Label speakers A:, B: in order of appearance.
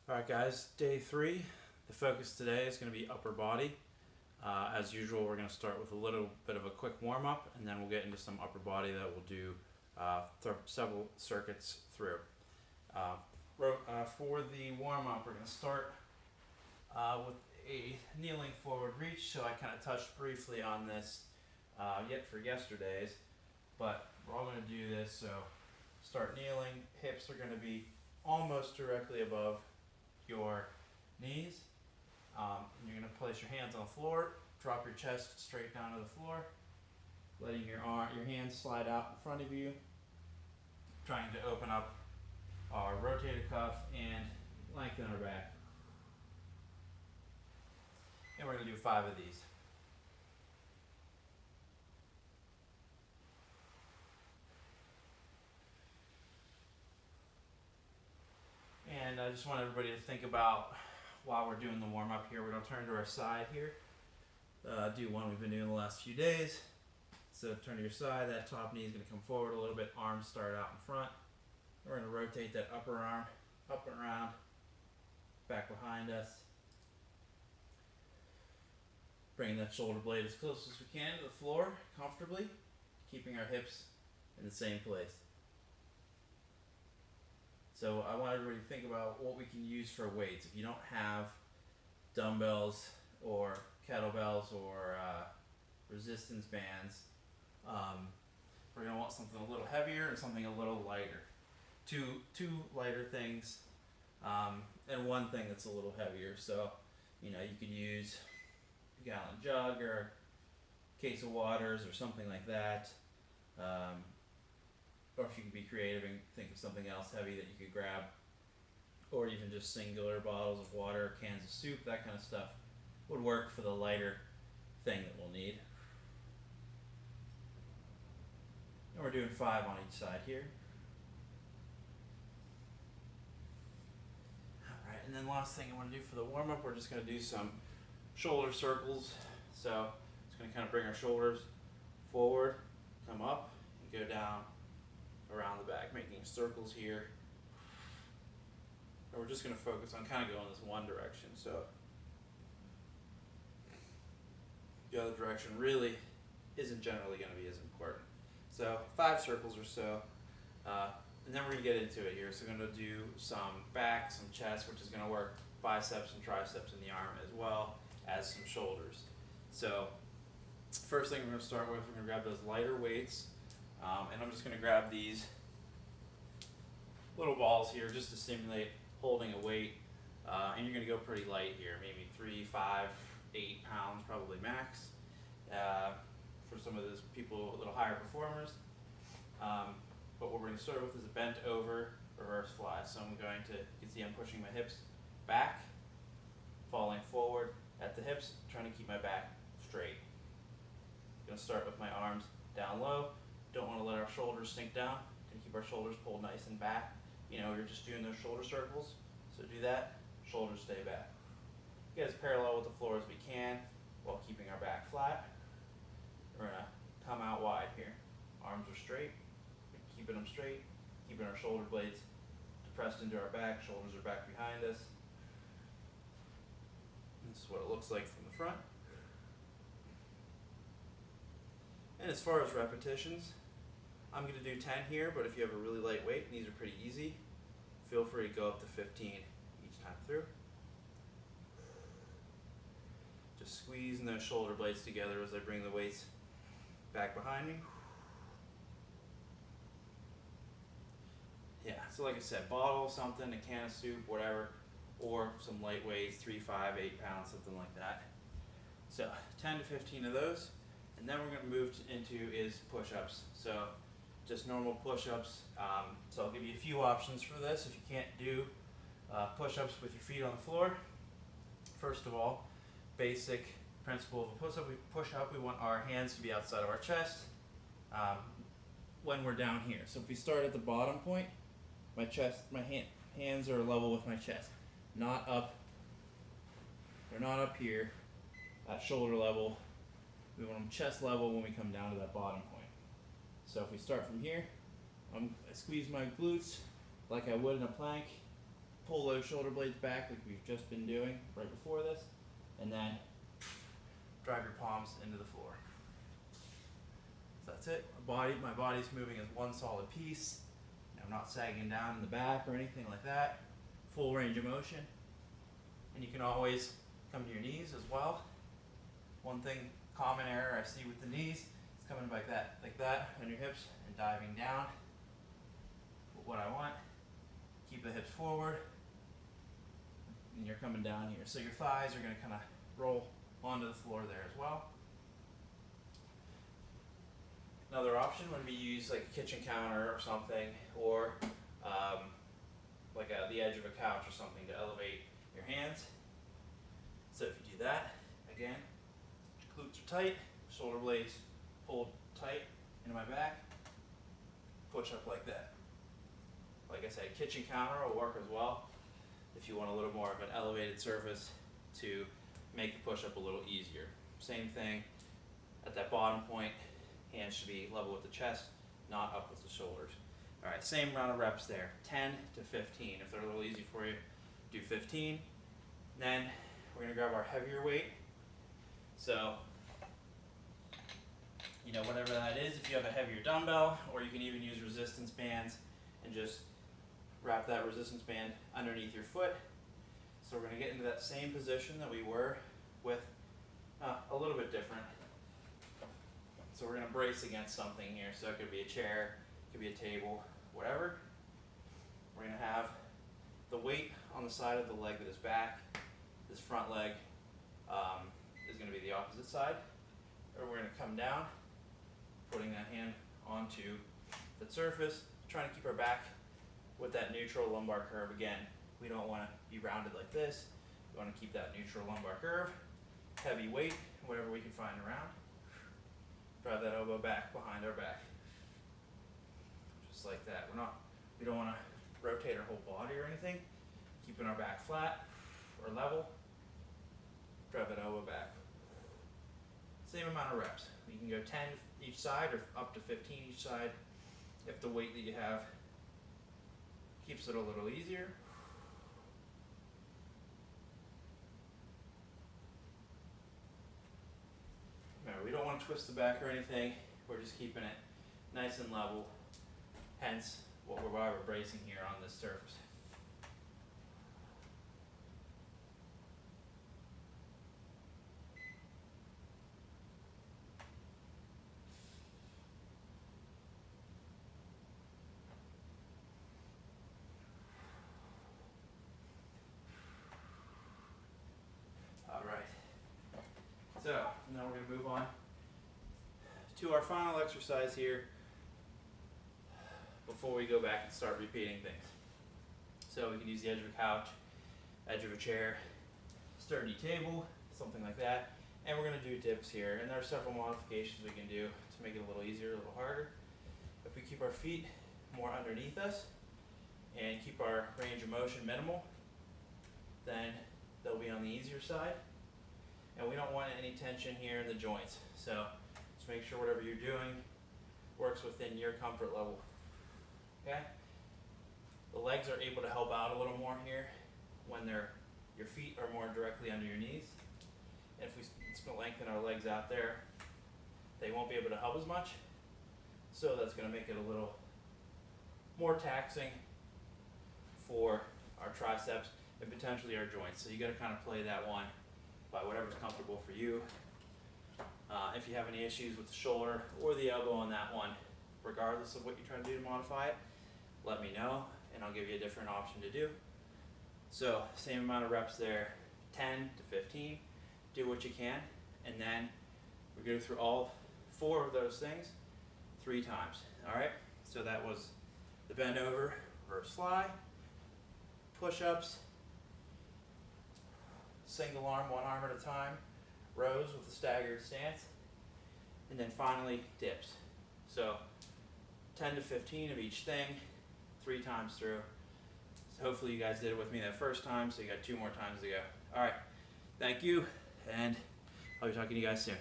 A: Alright guys, day 3. The focus today is going to be upper body. As usual, we're going to start with a little bit of a quick warm-up, and then we'll get into some upper body that we'll do several circuits through. For the warm-up, we're going to start with a kneeling forward reach. So I kind of touched briefly on this for yesterday's, but we're all going to do this. So start kneeling, hips are going to be almost directly above your knees. You're going to place your hands on the floor, drop your chest straight down to the floor, letting your hands slide out in front of you, trying to open up our rotator cuff and lengthen our back. And we're going to do 5 of these. And I just want everybody to think about, while we're doing the warm-up here, we're going to turn to our side here. Do one we've been doing the last few days. So turn to your side, that top knee is going to come forward a little bit, arms start out in front. We're going to rotate that upper arm up and around, back behind us. Bringing that shoulder blade as close as we can to the floor, comfortably, keeping our hips in the same place. So I want everybody to think about what we can use for weights. If you don't have dumbbells or kettlebells or resistance bands, we're going to want something a little heavier and something a little lighter. Two lighter things and one thing that's a little heavier. So, you could use a gallon jug or a case of waters or something like that. Or if you can be creative and think of something else heavy that you could grab, or even just singular bottles of water, cans of soup, that kind of stuff would work for the lighter thing that we'll need. And we're doing 5 on each side here. Alright, and then last thing I want to do for the warm-up, we're just going to do some shoulder circles. So it's going to kind of bring our shoulders forward, come up, and go down around the back, making circles here. And we're just going to focus on kind of going this one direction. So the other direction really isn't generally going to be as important. So 5 circles or so. And then we're going to get into it here. So we're going to do some back, some chest, which is going to work biceps and triceps in the arm, as well as some shoulders. So first thing we're going to start with, we're going to grab those lighter weights. And I'm just going to grab these little balls here just to simulate holding a weight. And you're going to go pretty light here, maybe 3, 5, 8 pounds probably max. For some of those people, a little higher performers. But what we're going to start with is a bent over reverse fly. So I'm going to, you can see I'm pushing my hips back, falling forward at the hips, trying to keep my back straight. I'm going to start with my arms down low. Don't want to let our shoulders sink down. Going to keep our shoulders pulled nice and back. You're just doing those shoulder circles. So do that, shoulders stay back. Get as parallel with the floor as we can while keeping our back flat. We're going to come out wide here. Arms are straight, keeping them straight, keeping our shoulder blades depressed into our back, shoulders are back behind us. This is what it looks like from the front. And as far as repetitions, I'm going to do 10 here, but if you have a really light weight, and these are pretty easy, feel free to go up to 15 each time through. Just squeezing those shoulder blades together as I bring the weights back behind me. Yeah, so like I said, bottle something, a can of soup, whatever, or some light weights, 3, 5, 8 pounds, something like that. So 10 to 15 of those. And then we're going to move into is push-ups. So just normal push-ups. So I'll give you a few options for this if you can't do push-ups with your feet on the floor. First of all, basic principle of a push-up, we want our hands to be outside of our chest when we're down here. So if we start at the bottom point, my hands are level with my chest. Not up, they're not up here at shoulder level. We want them chest level when we come down to that bottom point. So if we start from here, I squeeze my glutes like I would in a plank, pull those shoulder blades back like we've just been doing right before this, and then drive your palms into the floor. So that's it. My body's moving as one solid piece. I'm not sagging down in the back or anything like that. Full range of motion. And you can always come to your knees as well. One thing, common error I see with the knees is coming like that on your hips and diving down. But what I want, keep the hips forward, and you're coming down here. So your thighs are going to kind of roll onto the floor there as well. Another option would be use like a kitchen counter or something, or like the edge of a couch or something to elevate your hands. So if you do that, again, glutes are tight, shoulder blades pulled tight into my back, push up like that. Like I said, kitchen counter will work as well if you want a little more of an elevated surface to make the push up a little easier. Same thing at that bottom point. Hands should be level with the chest, not up with the shoulders. All right, same amount of reps there, 10 to 15. If they're a little easy for you, do 15. Then we're gonna grab our heavier weight. So, you know, whatever that is, if you have a heavier dumbbell, or you can even use resistance bands and just wrap that resistance band underneath your foot. So we're gonna get into that same position that we were with, a little bit different. So we're going to brace against something here. So it could be a chair, it could be a table, whatever. We're going to have the weight on the side of the leg that is back. This front leg is going to be the opposite side. Or we're going to come down, putting that hand onto the surface, trying to keep our back with that neutral lumbar curve. Again, we don't want to be rounded like this. We want to keep that neutral lumbar curve. Heavy weight, whatever we can find around. Drive that elbow back behind our back. Just like that. We don't want to rotate our whole body or anything. Keeping our back flat or level. Drive that elbow back. Same amount of reps. You can go 10 each side or up to 15 each side if the weight that you have keeps it a little easier. Remember, we don't want to twist the back or anything. We're just keeping it nice and level. Hence, why we're bracing here on this surface. All right. So now we're going to move on to our final exercise here before we go back and start repeating things. So we can use the edge of a couch, edge of a chair, sturdy table, something like that. And we're going to do dips here. And there are several modifications we can do to make it a little easier, a little harder. If we keep our feet more underneath us and keep our range of motion minimal, then they'll be on the easier side. And we don't want any tension here in the joints. So just make sure whatever you're doing works within your comfort level. Okay? The legs are able to help out a little more here when your feet are more directly under your knees. And if we lengthen our legs out there, they won't be able to help as much. So that's going to make it a little more taxing for our triceps and potentially our joints. So you got to kind of play that one by whatever's comfortable for you. If you have any issues with the shoulder or the elbow on that one, regardless of what you're trying to do to modify it, let me know and I'll give you a different option to do. So same amount of reps there, 10 to 15. Do what you can, and then we go through all 4 of those things 3 times. All right, so that was the bend over, reverse fly, push-ups, single arm, 1 arm at a time, rows with a staggered stance, and then finally dips. So 10 to 15 of each thing, 3 times through. So hopefully you guys did it with me that first time, so you got 2 more times to go. All right, thank you, and I'll be talking to you guys soon.